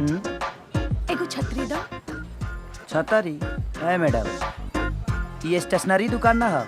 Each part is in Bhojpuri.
एगो छतरी दो। छतरी? है मैडम, ये स्टेशनरी दुकान ना है,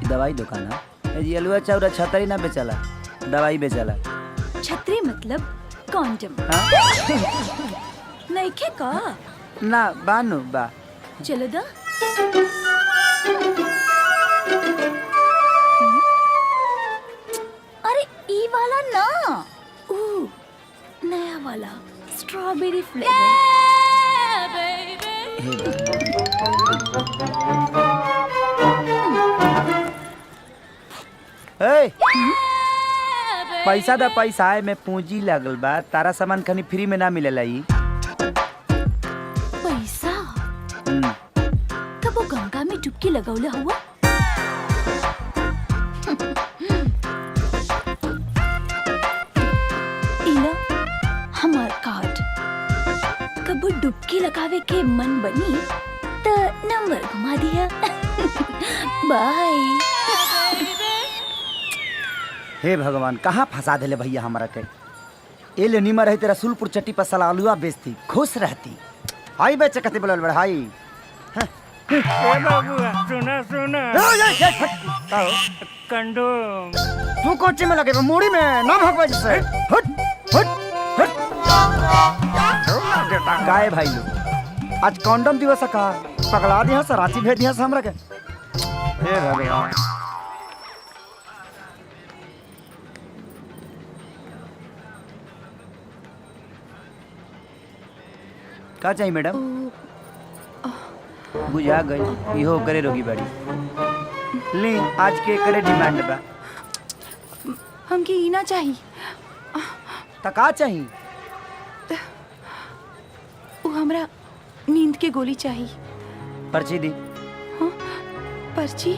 दवाई दुकान है। ये अलुआ चाउरा छतरी ना बेचला, दवाई बेचला। छतरी मतलब कॉन्डम। नहीं खे का? ना बानू बा। चलो दा। अरे ई वाला ना, नया वाला स्ट्रॉबेरी फ्लेवर। पैसा दा पैसा है में पूंजी लगल बा, तारा सामान खनी फ्री में ना मिलेला। ई पैसा कब वो गंगा में डुबकी लगौले हुआ? इला हमार कार्ड। कब वो डुबकी लगावे के मन बनी तो नंबर घुमा दिया। बाय। हे भगवान, कहाँ फंसा देले भैया हमारा के। ए ले नीमा रही तेरा सुलपुर चट्टी पर साला आलूआ बेचती, खुश रहती। हाई बेच कते बोलल बड़ हाई। ए बाबूआ सुना सुना। कंडोम तू कोचे में लगे मुड़ी में ना भगवा जैसे। हट हट हट। काहे भाई लोग आज कंडोम दिवस का पगला दिया से रांची भेज दिया से हमरा के। हे भगवान, का चाहिए मैडम? बुझा गई, इहो करे रोगी बाड़ी। ले आज के करे डिमांड बा। हमके ई ना चाहिए। त का चाहिए? वो हमरा नींद के गोली चाहिए। पर्ची दी। हाँ? पर्ची?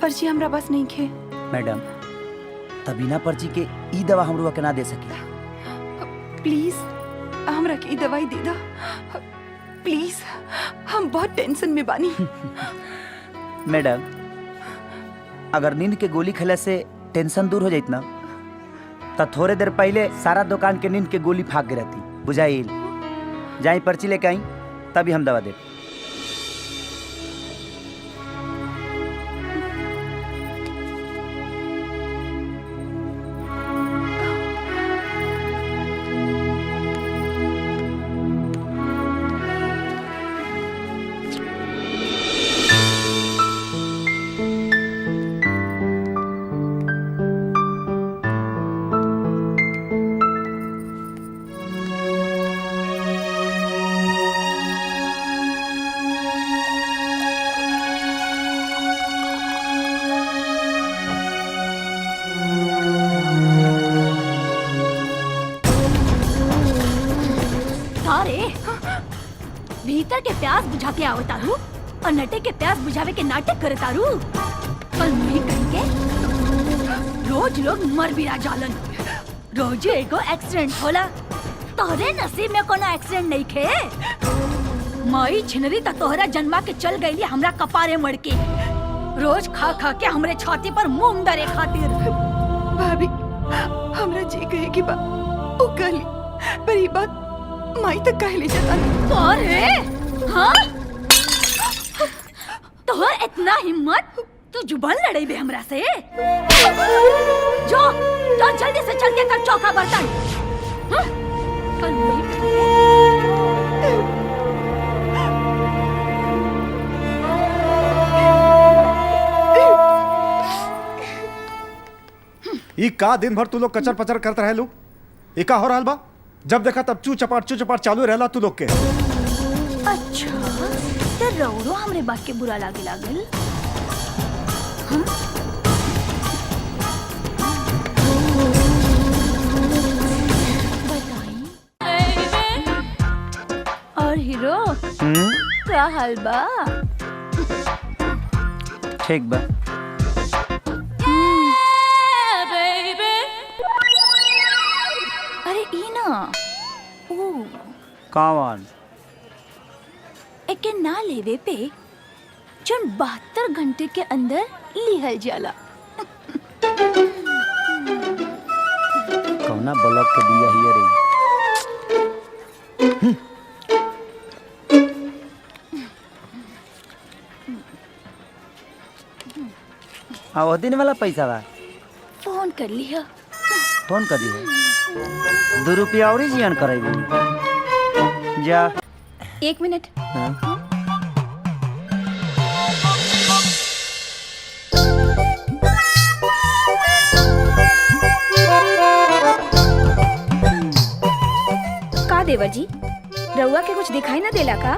पर्ची हमरा पास नहीं खे। मैडम तभी ना पर्ची के ई दवा हमरो के ना दे सकी। प्लीज हमरा के दवाई दे दो प्लीज, हम बहुत टेंशन में बानी। मैडम अगर नींद के गोली खेले से टेंशन दूर हो जाइत ना, तो थोड़े देर पहले सारा दुकान के नींद के गोली भाग गई रहती। बुझाइल? जाई पर्ची लेके आई तभी हम दवा दे। भीतर के प्यास बुझा के आवतारू और नटे के प्यास बुझावे के नाटक करतारू। कल नहीं कहेंगे रोज लोग मर भी जालन, रोज एगो एक्सीडेंट होला। तोहरे नसीब में कोनो एक्सीडेंट नहीं खे। माई छिनरी त तोहरा जन्मा के चल गईली हमरा कपारे मड़ के, रोज खा खा के हमरे छाती पर मुंह डरे खातिर। भाभी हमरा जी कहे की बात ओ कहली, पर ये बात माई तक कहली जाता। अरे हाँ, तोहर इतना हिम्मत, तू जुबान लड़ाई बे हमरा से। जो जो जल्दी से चल के कर चौका बर्तन। हाँ? कल नहीं ई का दिन भर तू लोग कचर पचर करते रहे लो। ई का हो रहा बा? जब देखा तब चू चपाट चालू रहला तू लोग के। अच्छा तो रौरो हमरे बात के बुरा लागे लागल। हाँ? बताई। और हीरो क्या हाल बा? ठीक बा। अरे ई ना ओ कौन? एके ना लेवे पे जन 72 घंटे के अंदर लिहल जाला। कौना ब्लॉक के दिया ही रे? हाँ वो दिन वाला पैसा बा फोन कर लिया। फोन कर दिए 2 रुपया और ही जियान करेबू जा। 1 मिनट। हाँ? का देवर जी, रउआ के कुछ दिखाई ना देला का?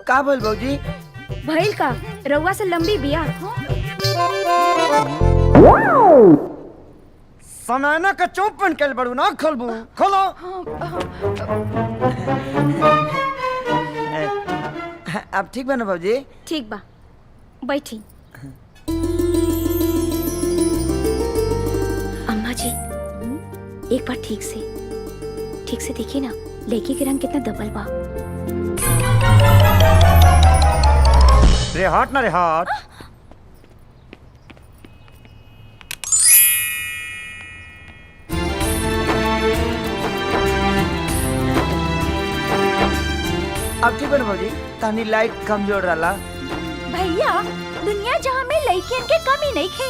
का बोल बऊजी? भइल का रउआ से लंबी बिया। समाना का चौपन कल बड़ू ना खोलबू खोलो। अब ठीक बा ना बाबूजी? ठीक बा, बैठी। अम्मा जी, एक बार ठीक से देखिए ना, लड़की के रंग कितना दबल बा। रे हट ना रे हट। अब ठीक बन बाबूजी, तानी लाइट कमजोर रहा। भैया, दुनिया जहाँ में लड़कियन के कमी नहीं खे,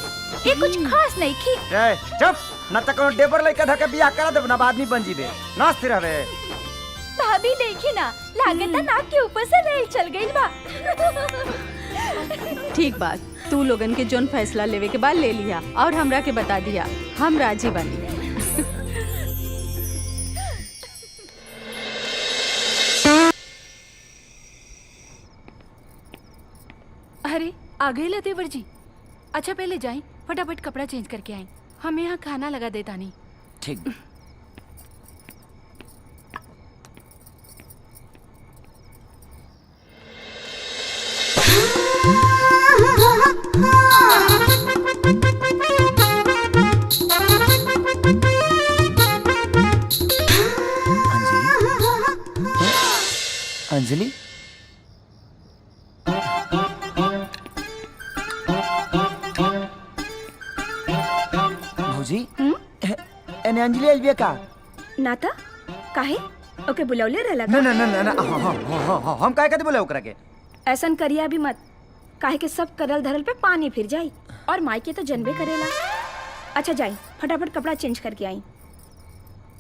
ये कुछ खास नहीं खे। ए चुप, ना त कोनो डेबर लइका धके बियाह करा देब ना, आदमी बन जीबे। नाच रहबे। भाभी देखी ना, लागत नाक के ऊपर से रेल चल गई बा। ठीक बात, तू लोगन के जोन फैसला लेवे के बाद ले लिया और हमरा के बता दिया, हम राजी बनी। अरे आ गए ला देवर जी। अच्छा पहले जाएं, फटाफट कपड़ा चेंज करके आएं। हम यहाँ खाना लगा देता नहीं। ठीक। अंजलि? भौजी एने अंजलि आइल बिया का? नाता काहे ओके बुलौले रहला ना का? ना ना ना हाँ, हम काहे कहते बोले ओकरा के? ऐसन करिया भी मत, काहे के सब करल धरल पे पानी फिर जाई और माई के तो जनबे करेला। अच्छा जाई, फटाफट कपड़ा चेंज करके आई।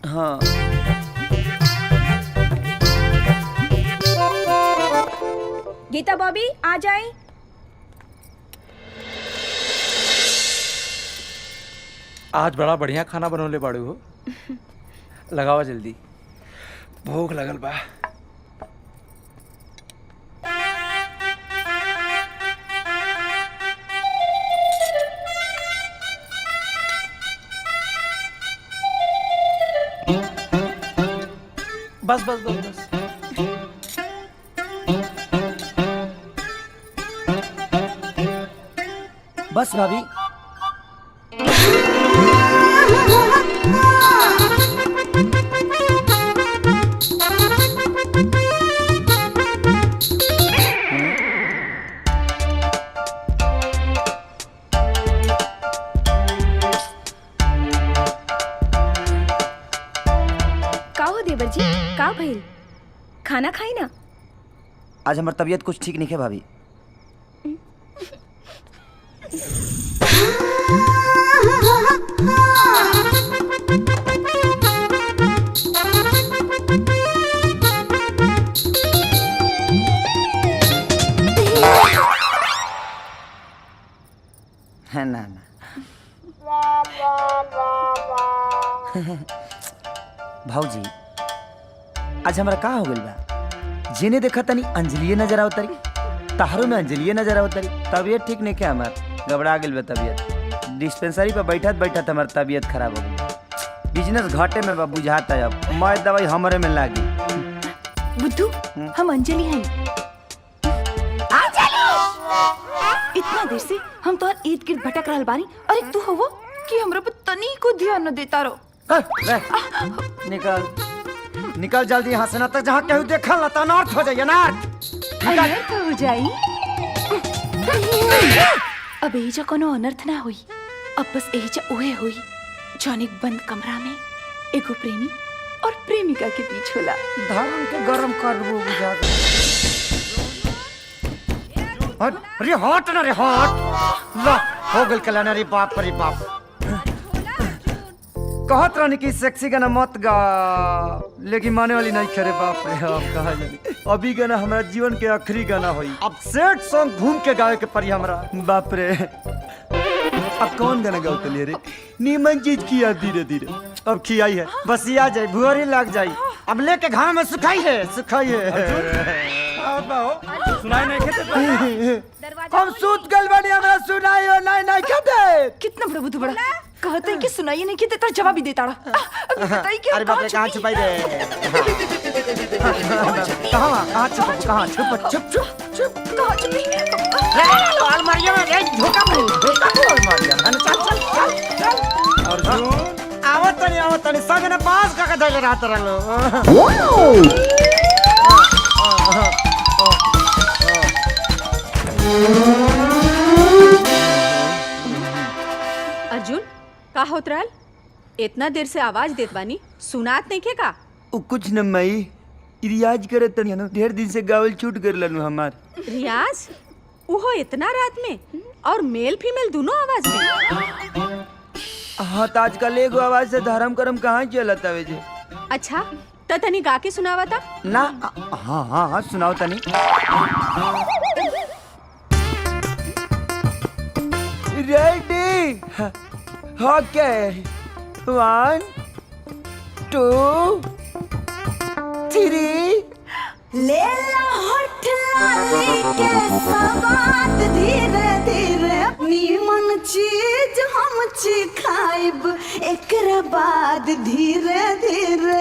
हाँ गीता बॉबी आ जाए। आज बड़ा बढ़िया खाना बनवले बाड़ू हो। लगावा जल्दी, भूख लगल बा। बस बस बस बस। बस भाभी। का हो देवर जी, का भइल? खाना खाई ना। आज हमार तबीयत कुछ ठीक नहीं है भाभी। है ना ना भाऊजी, आज हमारा का हो गइल बा? जेने देखा तनी अंजलिए नजर आवत तारी, तारो में अंजलिए नजर आवत तारी। तबीयत ठीक नहीं क्या हमार? घबरा गेल बा तबीयत। डिस्पेंसरी पे बैठत बैठत हमार तबीयत खराब हो गई। बिजनेस घाटे में बा, बुझाता है अब। मैं दवाई हमरे में लागी। बुद्धू, हम अंजलि हैं। इतना देर से हम तो ईद गिर्द भटक रहल बानी, अरे तू हो वो कि हमरा पे तनी को ध्यान न देता रो। निकल निकल जल्दी यहाँ से, ना तक जहाँ केहू देखल ना तो अनर्थ हो जाइए। अनर्थ हो जाई? अब एजा कोनो अनर्थ ना हुई, अब बस एजा उहे हुई जौन एक बंद कमरा में एगो प्रेमी और प्रेमिका के बीच होला। धर्म के गरम कर वो बुझा। अरे हट ना रे हट ला हो गल कल्याण रे बाप रे बाप कहत रहनी कि सेक्सी गाना मत गा लेकिन माने वाली नहीं करे बाप रे अब कहा जाने अभी गाना हमारा जीवन के आखिरी गाना होई अब सेट सॉन्ग घूम के गावे के पड़ी हमरा बाप रे अब कौन गाना गाओ तलिए रे नीमन चीज किया धीरे धीरे अब खियाई है बस आ जाए भुअरी लग जाई अब लेके घाम में सुखाई है सुनाई नहीं खेते हम सूत गल बनी हमरा सुनाई हो नहीं कहते कितना प्रभु तू बड़ा कहते हैं कि सुनाइए नहीं कि तेरा जवाब ही देता रहा बताइए कि अरे बाप रे कहाँ छुपाई रे कहाँ छुप कहाँ छुपी अलमारिया में रे धोखा अलमारिया चल अर्जुन आवत तनी संग ने पास का धैले रहत रहलो अर्जुन का होत रहल? इतना देर से आवाज देत बानी सुनात नहीं के का? उ कुछ न मई रियाज करे तनी न ढेर दिन से गावल छूट कर लनु हमार रियाज उहो इतना रात में और मेल फीमेल दोनों आवाज में? हाँ तो आजकल एगो आवाज से धर्म करम कहाँ चलत आवे जे अच्छा त तनी गा के सुनावा था ना हाँ सुनाओ तनी रेडी ओके 1 2 3 ले ला होठ लाली के सवाद धीरे धीरे नीमन चीज हम खाइब एकरा बाद धीरे धीरे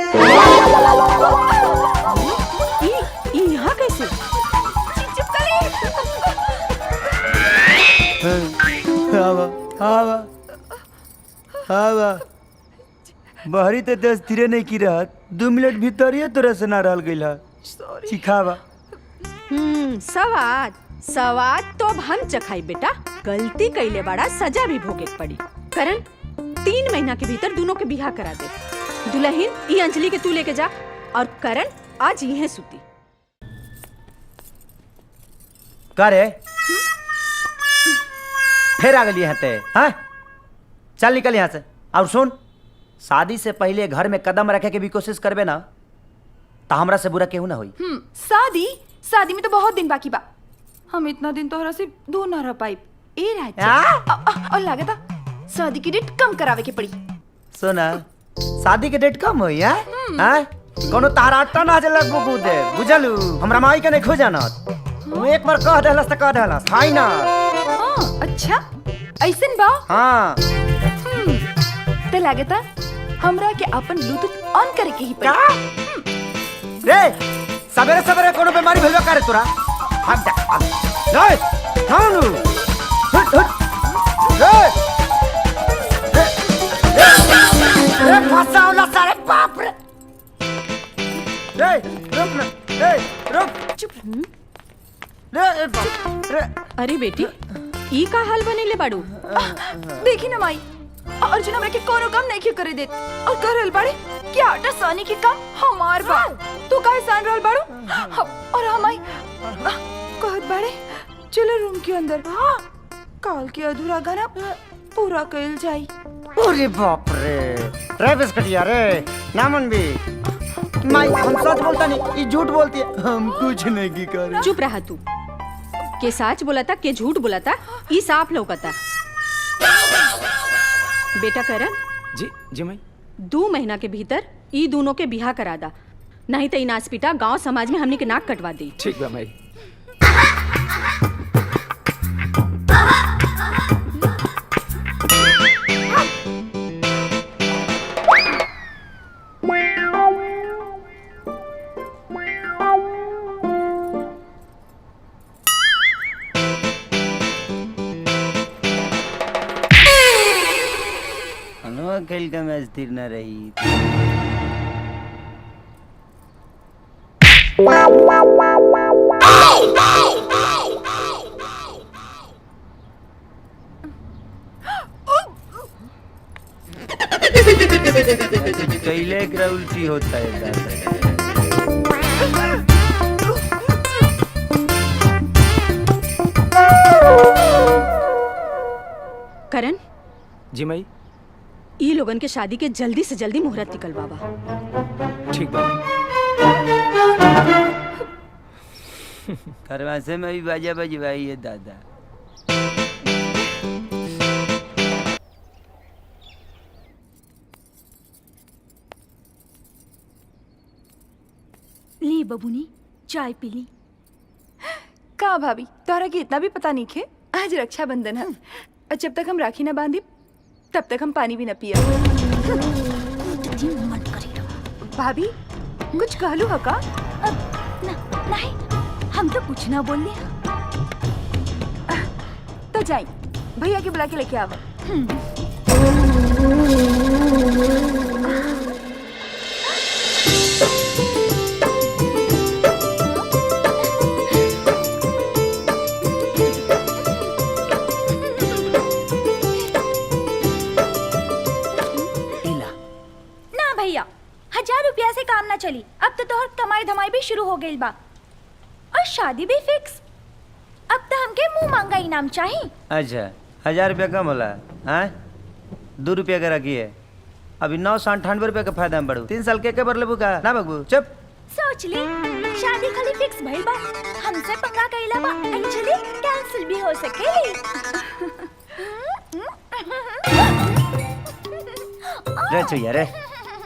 ई यहाँ कैसे? चुप करी हवा बहरी तो 10 धीरे नहीं की रहत 2 मिनट भीतर ही तोरा से ना रहल गइल सिखावा सवाद तो अब हम चखाई बेटा गलती कैले बड़ा सजा भी भोगे के पड़ी करण 3 महीना के भीतर दोनों के बिहा करा दे दुल्हन ई अंजलि के तू लेके जा और करण आज यहीं सुती करे फिर आ गई हते हाँ चल निकल यहाँ से और सुन शादी से पहले घर में कदम रखे के भी कोशिश करबे ना तो हमरा से बुरा केहू ना होई शादी में तो बहुत दिन बाकी बा हम इतना दिन तोहरा से दूर ना रह पाइब ए राजा और लागता शादी की डेट कम करावे के पड़ी सुना शादी के डेट कम होई हैं कोनो तारा अट्टा ना जे लगबो कूदे बुझलू हमरा माई के नहीं खो जाना एक बार कह देहलस त कह देहलस फाइनल अच्छा ऐसन बा हाँ ते लागता हमरा के अपन ब्लूटूथ ऑन करे के ही पड़ी रे सवेरे सवेरे कोनो बीमारी भेलबे करे तोरा हट जा रे थानु हट रे फसाओला सारे बाप रे रुक ना रुक चुप रे अरे बेटी ई का हाल बनेले बाड़ू देखी ना माई अर्जुन हमरा के कोनो काम नहीं करे देत और कर रहल बाड़े कि आटा सानी के काम हमार बा तू काहे सान रहल बाड़ू और हमाई कहत बाड़े चलो रूम के अंदर काल के अधूरा गाना पूरा कइल जाई अरे बाप रे बिस्कटिया रे नामन भी माई हम सच बोलता नहीं ये झूठ बोलती है हम कुछ नहीं की करे चुप रहा तू के सच बोलता के झूठ बोलता ई साफ लौकता बेटा करण जी मैं 2 महीना के भीतर ई दोनों के बिहा करा दा नहीं तो ई नाचपीटा गांव समाज में हमनी के नाक कटवा दी ठीक बा माई खेल का मैच स्थिर न रही कैले एक उल्टी होता है करण, जी मई। ई लोगन के शादी के जल्दी से जल्दी मुहूर्त निकलवावा। ठीक बा। करवा से मैं भी बाजा बजवाई है दादा। ली बबूनी, चाय पी ली। का भाभी, तोहरा के इतना भी पता नहीं खे आज रक्षाबंधन है और जब तक हम राखी ना बांधी तब तक हम पानी भी न पिया। मन करेगा। भाभी कुछ कहलू है का? नहीं, हम तो कुछ ना बोल लिया। तो जाई भैया के बुला के लेके आवा। ना भैया, 1000 रुपया से काम ना चली। अब तो तोहर कमाई धमाई भी शुरू हो गई बा और शादी भी फिक्स। अब तो हमके मुंह मांगा इनाम चाहिए। अच्छा, 1000 रुपया कम होला? हाँ, 2 रुपया का रखी है। अभी 998 रुपया का फायदा में बढ़ू। 3 साल के बदले बुका ना बगबू। चुप। सोच ली, शादी खाली फिक्स भइल बा, हमसे पंगा कइला बा, एक्चुअली कैंसिल भी हो सकेली। रे चुया रे,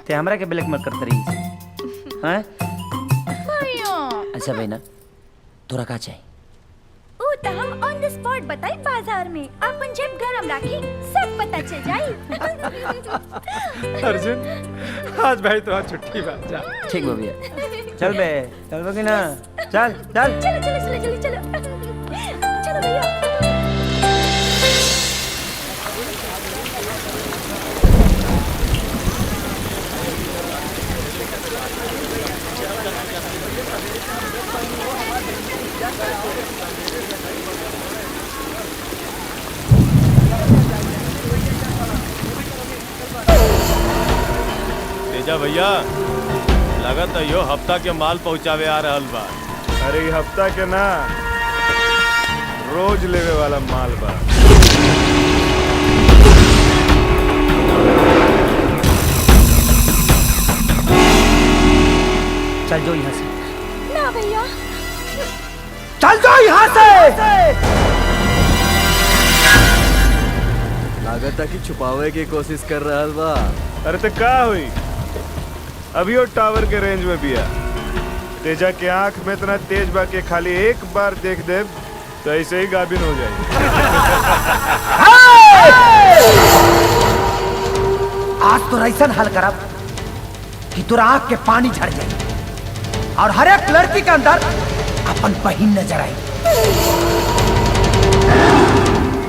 ते हमरा के ब्लैक मत करत रही। हाँ? अच्छा भाई ना, तोरा का चाहिए? ऊ तो हम ऑन द स्पॉट बताई बाजार में, अपन जेब गरम राखी, सब पता चल जाई। अर्जुन, आज भाई तो आज छुट्टी बा जा। ठीक बा भैया। चल बे, चल बे कि ना? चल चल। चलो चलो चलो चलो चलो चलो भैया। तेजा भैया, लगत है यो हफ्ता के माल पहुँचावे आ रहल बा। अरे हफ्ता के ना, रोज लेवे वाला माल बा। चल जो यहाँ से। ना भैया, चल जो यहाँ से। लागत है कि छुपावे की कोशिश कर रहल बा। अरे तो का हुई, अभी वो टावर के रेंज में बिया। तेजा के आंख में इतना तेज बा के खाली एक बार देख दे तो ऐसे ही गाभिन हो जाए। आज तो ऐसा हाल करब कि तोरा आंख के पानी झड़ जाए और हर एक लड़की के अंदर अपन बहिन नजर आई।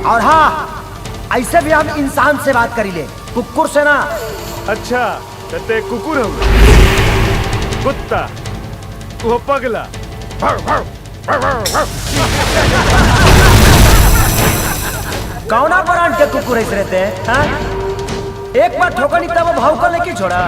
और हाँ, ऐसे भी हम इंसान से बात करी ले, कुकुर से ना। अच्छा, ते कुकुर हो, कुत्ता, वो पगला। कौना ब्रांड के कुकुर ऐसे रहते हैं? हाँ? एक बार ठोकनी तब वो भाव को लेके छोड़ा।